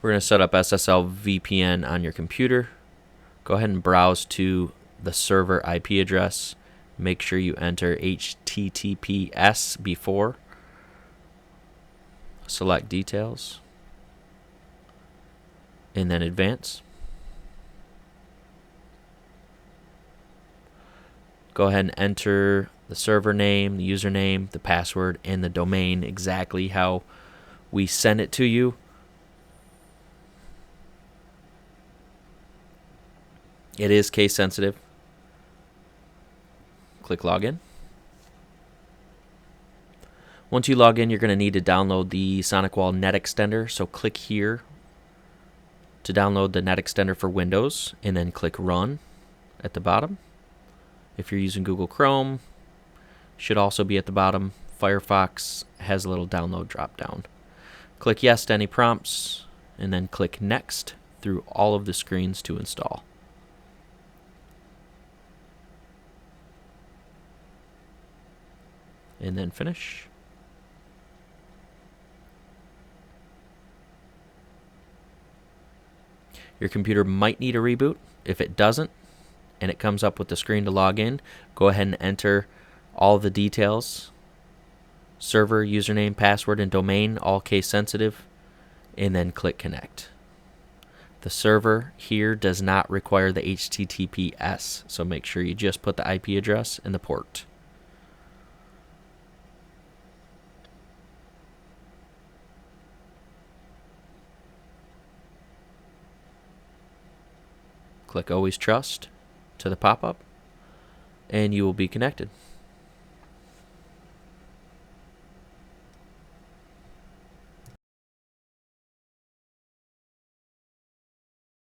We're going to set up SSL VPN on your computer. Go ahead and browse to the server IP address. Make sure you enter HTTPS before. Select details. And then advance. Go ahead and enter the server name, the username, the password, and the domain exactly how we send it to you. It is case sensitive. Click login. Once you log in, you're going to need to download the Sonicwall Net Extender. So click here to download the Net Extender for Windows, and then click Run at the bottom. If you're using Google Chrome, should also be at the bottom. Firefox has a little download drop down. Click Yes to any prompts, and then click Next through all of the screens to install. And then finish. Your computer might need a reboot. If it doesn't, and it comes up with the screen to log in, go ahead and enter all the details. Server, username, password, and domain, all case sensitive, and then click connect. The server here does not require the HTTPS, so make sure you just put the IP address and the port. Click Always Trust to the pop-up, and you will be connected.